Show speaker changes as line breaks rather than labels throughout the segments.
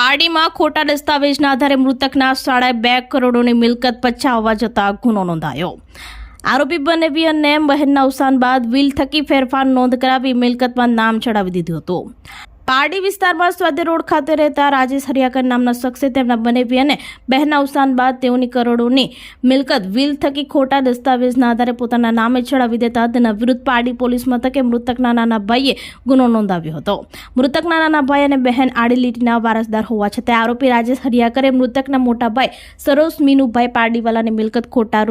પારડીમાં ખોટા દસ્તાવેજના આધારે મૃતકના 2.5 કરોડની મિલકત પચાવવા જતા ગુનો નોંધાયો। આરોપી બનેવી અને બહેનના અવસાન બાદ વિલ થકી ફેરફાર નોંધ કરાવી મિલકતમાં નામ ચડાવી દીધું હતું। પારડી વિસ્તારમાં સ્વાધ્યાય રોડ ખાતે રહેતા રાજેશ હરિયાકર નામના શખ્સે તેમના બનેવી અને બહેનના અવસાન બાદ તેઓની કરોડોની મિલકત વિલ થકી ખોટા દસ્તાવેજના આધારે પોતાના નામે ચડાવી દેતા તેના વિરુદ્ધ પારડી પોલીસ મથકે મૃતકના નાના ભાઈએ ગુનો નોંધાવ્યો હતો। મૃતકના નાના ભાઈ અને બહેન આડી લીટીના વારસદાર હોવા છતાં આરોપી રાજેશ હરિયાકરે મૃતકના મોટા ભાઈ સરોજ મીનુભાઈ પારડીવાલાની મિલકત ખોટા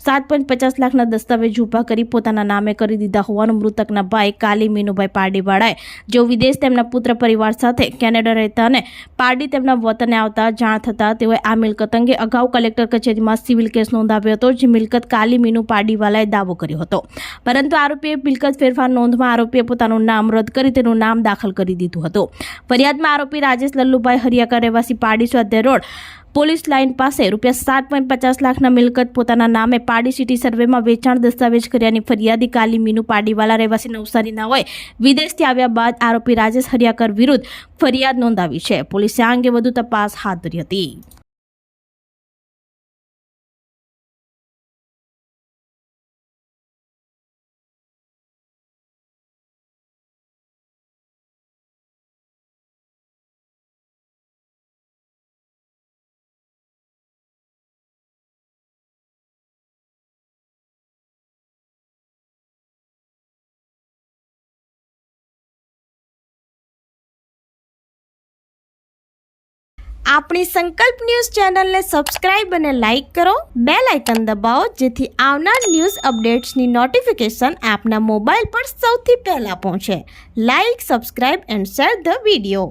₹7.50 લાખના દસ્તાવેજ ઊભા કરી પોતાના નામે કરી દીધા હોવાનું મૃતકના ભાઈ કાલી મીનુભાઈ પારડીવાળાએ જેઓ વિદેશ તેમના પુત્ર પરિવાર સાથે કેનેડા રહેતા અને પારડી તેમના વતને આવતા જાણ થતાં તેઓએ આ મિલકત અંગે અગાઉ કલેક્ટર કચેરીમાં સિવિલ કેસ નોંધાવ્યો હતો। જે મિલકત કાલી મીનુ પારડીવાલાએ દાવો કર્યો હતો, પરંતુ આરોપીએ મિલકત ફેરફાર નોંધમાં આરોપીએ પોતાનું નામ રદ કરી તેનું નામ દાખલ કરી દીધું હતું। ફરિયાદમાં આરોપી રાજેશ લલ્લુભાઈ હરિયાકર રહેવાસી પારડી સ્વાધ્યાય રોડ પોલીસ લાઇન પાસે ₹7.50 લાખના મિલકત પોતાના નામે પારડી સિટી સર્વેમાં વેચાણ દસ્તાવેજ કર્યાની ફરિયાદી કાલી મીનુ પારડીવાલા રહેવાસી નવસારીના હોય વિદેશથી આવ્યા બાદ આરોપી રાજેશ હરિયાકર વિરુદ્ધ ફરિયાદ નોંધાવી છે। પોલીસે આ અંગે વધુ તપાસ હાથ ધરી હતી।
આપણી સંકલ્પ ન્યૂઝ ચેનલને સબસ્ક્રાઇબ અને લાઇક કરો, બેલ આઇકન દબાવો જેથી આવનાર ન્યૂઝ અપડેટ્સની નોટિફિકેશન આપના મોબાઈલ પર સૌથી પહેલા પહોંચે। Like, subscribe and share the video.